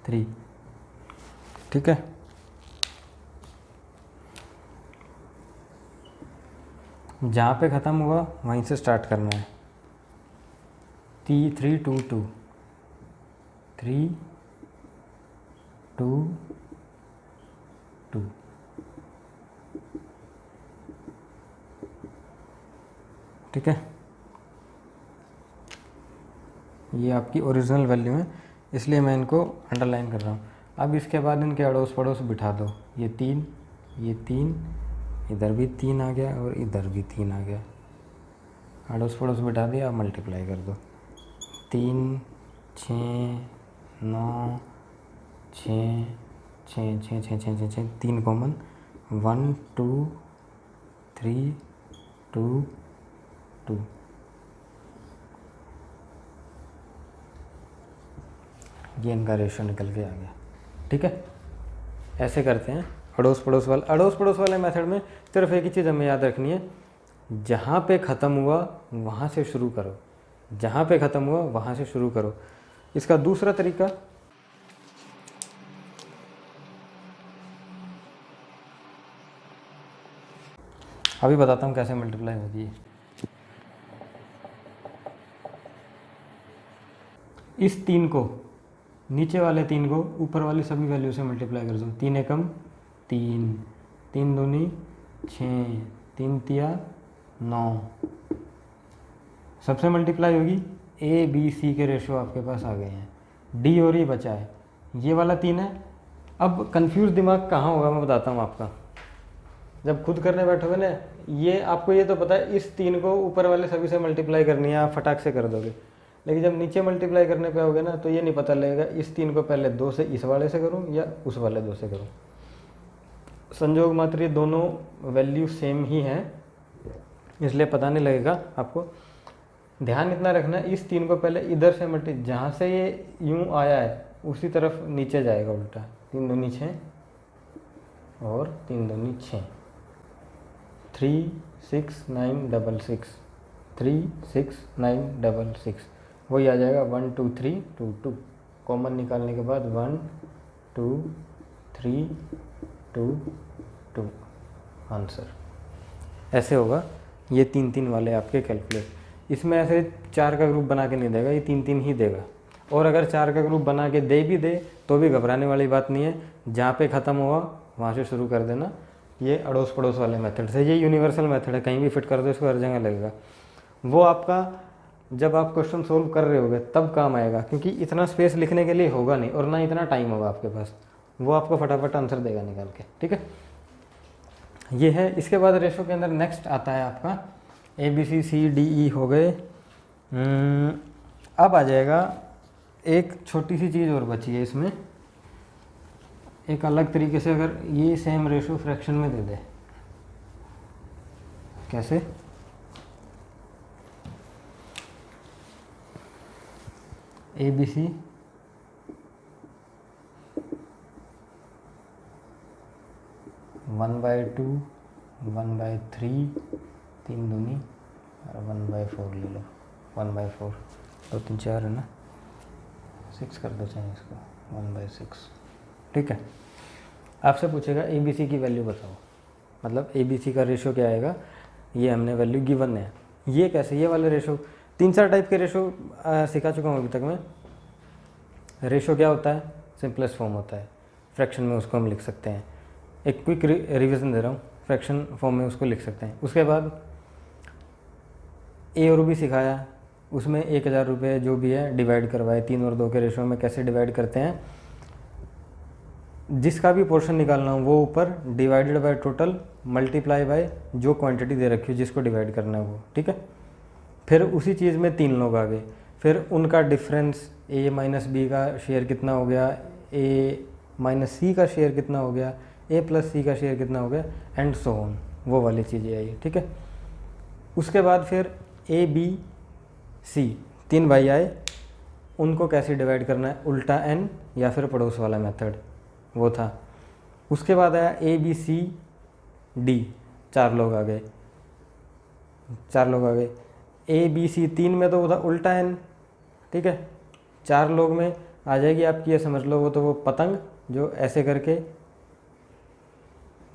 3, ठीक है। जहाँ पे ख़त्म हुआ वहीं से स्टार्ट करना है, 3 2 2 3 2 2, ठीक है। ये आपकी ओरिजिनल वैल्यू है, इसलिए मैं इनको अंडरलाइन कर रहा हूँ। अब इसके बाद इनके अड़ोस पड़ोस बिठा दो, ये 3, इधर भी 3 आ गया और इधर भी 3 आ गया, अड़ोस पड़ोस बिठा दिया, अब मल्टीप्लाई कर दो, 3 6 9 6 6 6 6 6 6 3 कॉमन, 1 2 3 2 2, ये इनका रेशो निकल के आ गया, ठीक है। ऐसे करते हैं अड़ोस पड़ोस वाले मेथड में सिर्फ एक ही चीज़ हमें याद रखनी है, जहाँ पे ख़त्म हुआ वहाँ से शुरू करो, जहाँ पे ख़त्म हुआ वहाँ से शुरू करो। इसका दूसरा तरीका, अभी बताता हूँ कैसे मल्टीप्लाई होती है। इस 3 को, नीचे वाले 3 को ऊपर वाली सभी वैल्यू से मल्टीप्लाई कर दो, 3 एकम 3, 3 दूनी 6, 3 तिया 9, सबसे मल्टीप्लाई होगी, ए बी सी के रेशो आपके पास आ गए हैं, डी और ई बचा है, ये वाला 3 है। अब कंफ्यूज दिमाग कहाँ होगा मैं बताता हूँ आपका, जब खुद करने बैठोगे ना, ये आपको ये तो पता है इस 3 को ऊपर वाले सभी से मल्टीप्लाई करनी है, आप फटाक से कर दोगे, लेकिन जब नीचे मल्टीप्लाई करने पे आओगे ना तो ये नहीं पता लगेगा इस 3 को पहले 2 से इस वाले से करूँ या उस वाले 2 से करूँ। संजोग मात्र ये दोनों वैल्यू सेम ही हैं, इसलिए पता नहीं लगेगा आपको। ध्यान इतना रखना, इस 3 को पहले इधर से जहाँ से ये यूँ आया है उसी तरफ नीचे जाएगा उल्टा, 3 दूनी 6 और 3 दूनी 6, 3 6 9 6 6, 36966, वही आ जाएगा 12322। कॉमन निकालने के बाद 12322 आंसर ऐसे होगा। ये 3-3 वाले आपके कैलकुलेट, इसमें ऐसे 4 का ग्रुप बना के नहीं देगा, ये 3-3 ही देगा। और अगर 4 का ग्रुप बना के दे भी दे तो भी घबराने वाली बात नहीं है, जहाँ पे ख़त्म हुआ वहाँ से शुरू कर देना। ये अड़ोस पड़ोस वाले मेथड से, ये यूनिवर्सल मेथड है, कहीं भी फिट कर दो इसको, हर जगह लगेगा। वो आपका जब आप क्वेश्चन सोल्व कर रहे होगे तब काम आएगा, क्योंकि इतना स्पेस लिखने के लिए होगा नहीं और ना इतना टाइम होगा आपके पास, वो आपको फटाफट आंसर देगा निकाल के, ठीक है। ये है। इसके बाद रेशो के अंदर नेक्स्ट आता है आपका ABCD हो गए। अब आ जाएगा एक छोटी सी चीज़ और बची है इसमें, एक अलग तरीके से अगर ये सेम रेशो फ्रैक्शन में दे दे, कैसे? ABC 1/2, 1/3, 3 दूनी और 1/4 ले लो, 1/4, 2 3 4 है ना, 6 कर दो चाहे इसको, 1/6, ठीक है। आपसे पूछेगा ABC की वैल्यू बताओ, मतलब ABC का रेशो क्या आएगा, ये हमने वैल्यू गिवन है। ये कैसे, ये वाले रेशो, 3-4 टाइप के रेशो सिखा चुका हूँ अभी तक मैं। रेशो क्या होता है, सिंपलेस्ट फॉर्म होता है, फ्रैक्शन में उसको हम लिख सकते हैं। एक क्विक रिवीजन दे रहा हूँ, फ्रैक्शन फॉर्म में उसको लिख सकते हैं। उसके बाद A और B सिखाया, उसमें 1000 रुपये जो भी है डिवाइड करवाए, 3 और 2 के रेशो में कैसे डिवाइड करते हैं। जिसका भी पोर्शन निकालना हो वो ऊपर divided by total multiply by जो क्वांटिटी दे रखी हो जिसको डिवाइड करना है वो, ठीक है। फिर उसी चीज़ में 3 लोग आ गए, फिर उनका डिफरेंस A माइनस B का शेयर कितना हो गया, A माइनस C का शेयर कितना हो गया, A प्लस C का शेयर कितना हो गया, एंड सो ऑन, वो वाली चीज़ें आई, ठीक है। उसके बाद फिर A B C 3 भाई आए, उनको कैसे डिवाइड करना है, उल्टा n या फिर पड़ोस वाला मेथड, वो था। उसके बाद आया ABCD, 4 लोग आ गए, 4 लोग आ गए। ABC 3 में तो वो था उल्टा n, ठीक है। 4 लोग में आ जाएगी आपकी, ये समझ लो वो तो वो पतंग जो ऐसे करके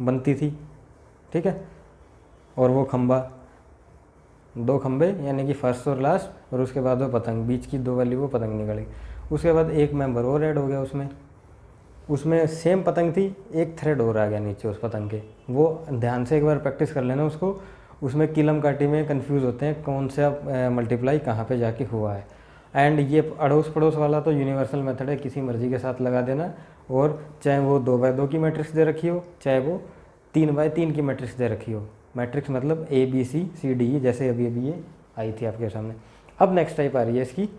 बनती थी, ठीक है। और वो खंबा, 2 खंबे यानी कि फर्स्ट और लास्ट, और उसके बाद वो पतंग, बीच की 2 वाली वो पतंग निकली। उसके बाद एक मेंबर और ऐड हो गया उसमें सेम पतंग थी, एक थ्रेड और आ गया नीचे उस पतंग के। वो ध्यान से एक बार प्रैक्टिस कर लेना उसको, उसमें किलम काटी में कंफ्यूज होते हैं कौन सा मल्टीप्लाई कहाँ पे जाके हुआ है। एंड ये अड़ोस पड़ोस वाला तो यूनिवर्सल मेथड है, किसी मर्जी के साथ लगा देना, और चाहे वो 2x2 की मैट्रिक्स दे रखी हो, चाहे वो 3x3 की मैट्रिक्स दे रखी हो। मैट्रिक्स मतलब ABCD, जैसे अभी अभी ये आई थी आपके सामने। अब नेक्स्ट टाइप आ रही है इसकी,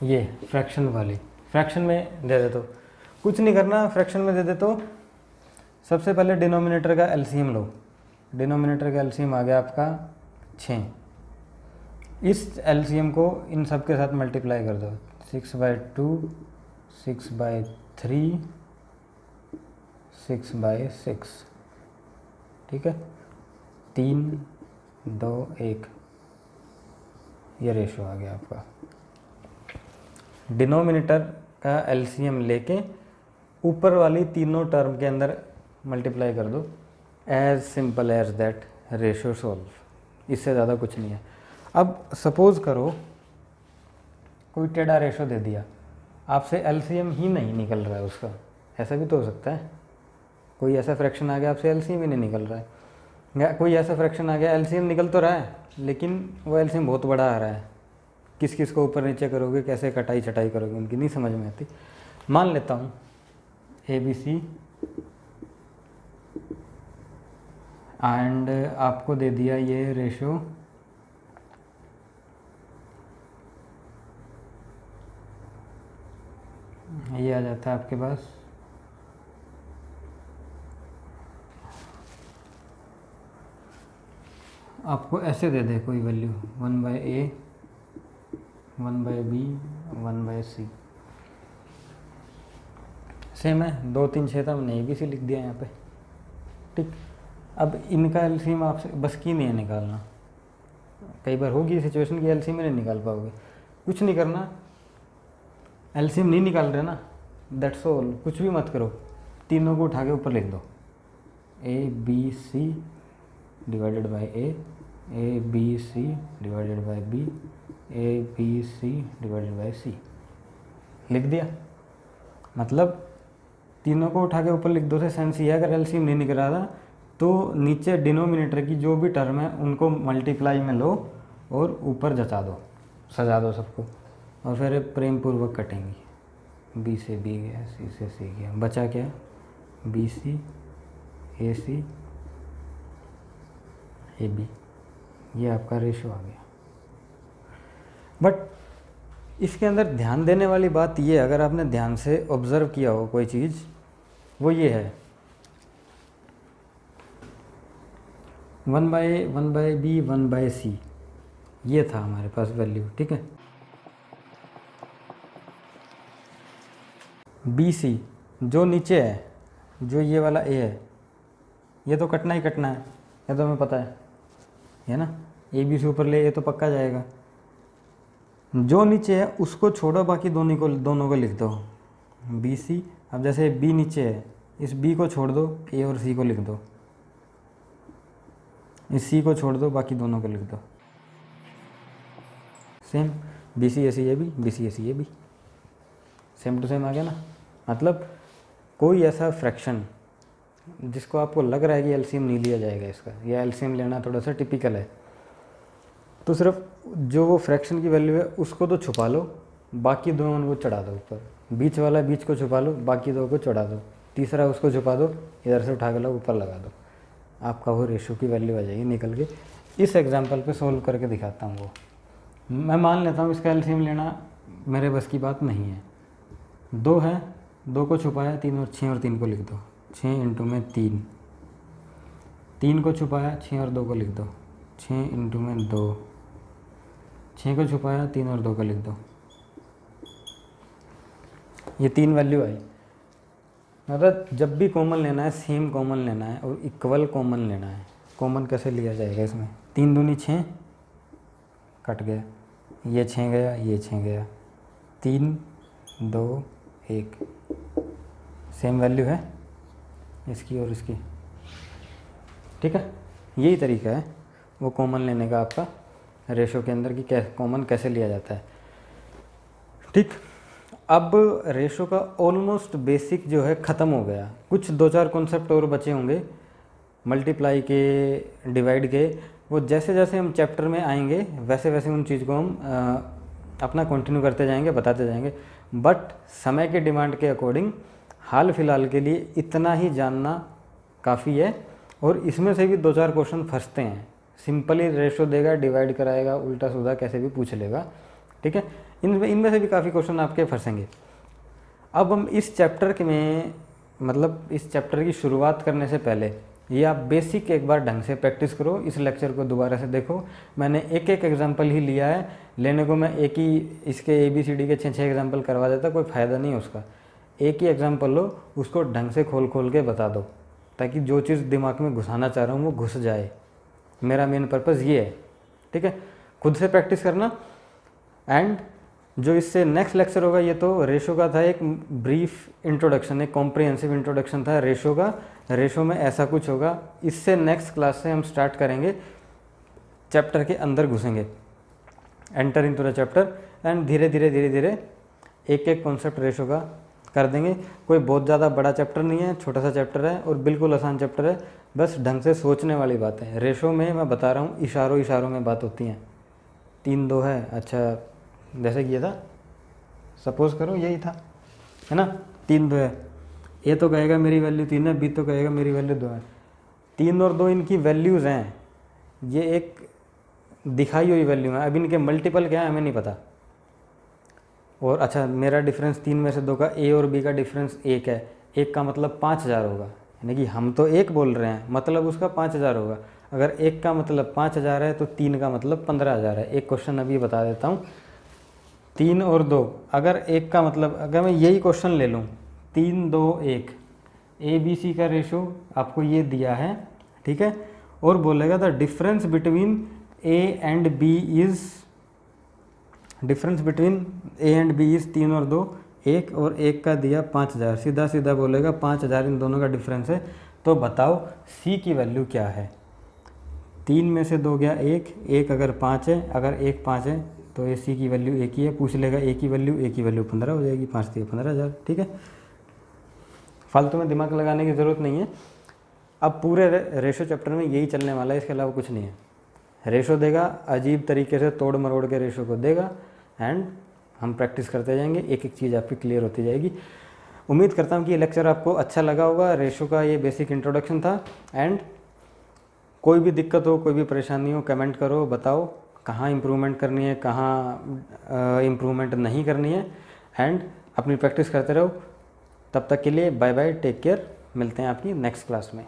ये फ्रैक्शन वाली। फ्रैक्शन में दे दे तो कुछ नहीं करना, फ्रैक्शन में दे दे तो सबसे पहले डिनोमिनेटर का एलसीएम लो। डिनोमिनेटर का एलसीएम आ गया आपका 6, इस एलसीएम को इन सब के साथ मल्टीप्लाई कर दो, 6/2, 6/3, 6/6, ठीक है। 3 2 1, ये रेशो आ गया आपका। डिनोमिनेटर का एलसीएम लेके ऊपर वाली तीनों टर्म के अंदर मल्टीप्लाई कर दो, as simple as that, ratio solve. इससे ज़्यादा कुछ नहीं है। अब सपोज़ करो कोई टेढ़ा रेशो दे दिया, आपसे एलसीएम ही नहीं निकल रहा है उसका, ऐसा भी तो हो सकता है। कोई ऐसा फ्रैक्शन आ गया आपसे एलसीएम ही नहीं निकल रहा है, या कोई ऐसा फ्रैक्शन आ गया एलसीएम निकल तो रहा है लेकिन वो एलसीएम बहुत बड़ा आ रहा है। किस किस को ऊपर नीचे करोगे, कैसे कटाई छटाई करोगे, उनकी नहीं समझ में आती। मान लेता हूँ ABC एंड आपको दे दिया ये रेशो ये आ जाता है आपके पास आपको ऐसे दे दे कोई value 1/A, 1/B, 1/C, same है। 2 3 6 था, हमने ABC लिख दिया यहाँ पे, ठीक। अब इनका एलसीएम आपसे बस की नहीं है निकालना, कई बार होगी सिचुएशन की एलसीएम नहीं निकाल पाओगे, कुछ नहीं करना, एलसीएम नहीं निकाल रहे ना, दैट्स ऑल, कुछ भी मत करो, तीनों को उठा के ऊपर लिख दो, A B C divided by A B C divided by B, A B C divided by C, लिख दिया। मतलब तीनों को उठा के ऊपर लिख दो से सेंस ये है, अगर एलसीएम नहीं निकल रहा था तो नीचे डिनोमिनेटर की जो भी टर्म है उनको मल्टीप्लाई में लो और ऊपर जचा दो, सजा दो सबको, और फिर प्रेम पूर्वक कटेंगी। बी से बी गया, सी से सी गया, बचा क्या, B C A C A B, ये आपका रेशो आ गया। बट इसके अंदर ध्यान देने वाली बात ये, अगर आपने ध्यान से ऑब्ज़र्व किया हो कोई चीज़, वो ये है 1/b 1/c, ये था हमारे पास वैल्यू, ठीक है। बी सी जो नीचे है, जो ये वाला ए है, ये तो कटना ही कटना है, ये तो हमें पता है ना, ए बी सी ऊपर ले, ये तो पक्का जाएगा। जो नीचे है उसको छोड़ो, बाकी दोनों को लिख दो, बी सी। अब जैसे बी नीचे है, इस बी को छोड़ दो, ए और सी को लिख दो, इस सी को छोड़ दो, बाकी दोनों को लिख दो, same, B C A C A B, B C A C A B, same to same आ गया ना। मतलब कोई ऐसा फ्रैक्शन जिसको आपको लग रहा है कि एलसीएम नहीं लिया जाएगा इसका, या एलसीएम लेना थोड़ा सा टिपिकल है, तो सिर्फ जो वो फ्रैक्शन की वैल्यू है उसको तो छुपा लो, बाकी दोनों को चढ़ा दो ऊपर, बीच वाला बीच को छुपा लो, बाकी दो को चढ़ा दो, तीसरा उसको छुपा दो, इधर से उठा के लो ऊपर लगा दो, आपका वो रेशो की वैल्यू आ जाएगी निकल के। इस एग्जांपल पे सोल्व करके दिखाता हूँ वो, मैं मान लेता हूँ इसका एलसीएम लेना मेरे बस की बात नहीं है। 2 है, 2 को छुपाया, 3 और 6 और 3 को लिख दो, 6 इंटू में 3, 3 को छुपाया, 6 और 2 को लिख दो, 6 इंटू में 2, 6 को छुपाया, 3 और 2 को लिख दो, ये 3 वैल्यू आई। मतलब जब भी कॉमन लेना है, सेम कॉमन लेना है और इक्वल कॉमन लेना है। कॉमन कैसे लिया जाएगा इसमें, 3 दूनी 6, कट गया, ये 6 गया, ये 6 गया, 3 2 1, सेम वैल्यू है इसकी और इसकी, ठीक है। यही तरीका है वो कॉमन लेने का आपका रेशो के अंदर कि कॉमन कैसे लिया जाता है, ठीक। अब रेशो का ऑलमोस्ट बेसिक जो है ख़त्म हो गया, कुछ 2-4 कॉन्सेप्ट और बचे होंगे मल्टीप्लाई के, डिवाइड के, वो जैसे जैसे हम चैप्टर में आएंगे वैसे वैसे उन चीज़ को हम अपना कंटिन्यू करते जाएंगे, बताते जाएंगे। बट समय के डिमांड के अकॉर्डिंग हाल फिलहाल के लिए इतना ही जानना काफ़ी है। और इसमें से भी 2-4 क्वेश्चन फंसते हैं, सिंपली रेशो देगा, डिवाइड कराएगा, उल्टा सीधा कैसे भी पूछ लेगा, ठीक है। इनमें से भी काफ़ी क्वेश्चन आपके फंसेंगे। अब हम इस चैप्टर के में, मतलब इस चैप्टर की शुरुआत करने से पहले ये आप बेसिक एक बार ढंग से प्रैक्टिस करो, इस लेक्चर को दोबारा से देखो। मैंने एक एग्जांपल ही लिया है, लेने को मैं एक ही इसके ABCD के 6 एग्जांपल करवा देता, कोई फ़ायदा नहीं है उसका। एक ही एग्जांपल लो, उसको ढंग से खोल के बता दो, ताकि जो चीज़ दिमाग में घुसाना चाह रहा हूँ वो घुस जाए। मेरा मेन पर्पज़ ये है, ठीक है। खुद से प्रैक्टिस करना। एंड जो इससे नेक्स्ट लेक्चर होगा, ये तो रेशो का था एक ब्रीफ इंट्रोडक्शन, एक कॉम्प्रिहेंसिव इंट्रोडक्शन था रेशो का। रेशो में ऐसा कुछ होगा। इससे नेक्स्ट क्लास से हम स्टार्ट करेंगे, चैप्टर के अंदर घुसेंगे, enter into the chapter, and धीरे धीरे एक एक कॉन्सेप्ट रेशो का कर देंगे। कोई बहुत ज़्यादा बड़ा चैप्टर नहीं है, छोटा सा चैप्टर है और बिल्कुल आसान चैप्टर है, बस ढंग से सोचने वाली बात है। रेशो में मैं बता रहा हूँ इशारों में बात होती है। 3-2 है, अच्छा जैसे कि ये था, सपोज़ करो यही था, है ना। 3-2 है, ए तो कहेगा मेरी वैल्यू 3 है, बी तो कहेगा मेरी वैल्यू 2 है। 3 और 2 इनकी वैल्यूज़ हैं, ये एक दिखाई हुई वैल्यू है। अब इनके मल्टीपल क्या है हमें नहीं पता। और अच्छा, मेरा डिफरेंस 3 में से 2 का, ए और बी का डिफरेंस 1 है। 1 का मतलब 5000 होगा, यानी कि हम तो 1 बोल रहे हैं, मतलब उसका 5000 होगा। अगर 1 का मतलब 5000 है तो 3 का मतलब 15000 है। एक क्वेश्चन अभी बता देता हूँ, 3 और 2, अगर 1 का मतलब, अगर मैं यही क्वेश्चन ले लूँ 3, 2, 1, ABC का रेशो आपको ये दिया है ठीक है। और बोलेगा the difference between A and B is, difference between A and B is 3 और 2, 1 और 1 का दिया 5000, सीधा सीधा बोलेगा 5000 इन दोनों का डिफरेंस है, तो बताओ सी की वैल्यू क्या है। 3 में से 2 गया 1, 1 अगर 5 है, अगर 1 5 है तो ए सी की वैल्यू 1 ही है, पूछ लेगा ए की वैल्यू 15 हो जाएगी, 5 दिए 15000, ठीक है। फालतू में दिमाग लगाने की ज़रूरत नहीं है। अब पूरे रेशो चैप्टर में यही चलने वाला है, इसके अलावा कुछ नहीं है। रेशो देगा, अजीब तरीके से तोड़ मरोड़ के रेशो को देगा, एंड हम प्रैक्टिस करते जाएंगे, एक एक चीज़ आपकी क्लियर होती जाएगी। उम्मीद करता हूँ कि ये लेक्चर आपको अच्छा लगा होगा। रेशो का ये बेसिक इंट्रोडक्शन था, एंड कोई भी दिक्कत हो, कोई भी परेशानी हो, कमेंट करो, बताओ कहाँ इम्प्रूवमेंट करनी है, कहाँ इम्प्रूवमेंट नहीं करनी है, एंड अपनी प्रैक्टिस करते रहो। तब तक के लिए बाय बाय, टेक केयर, मिलते हैं आपकी नेक्स्ट क्लास में।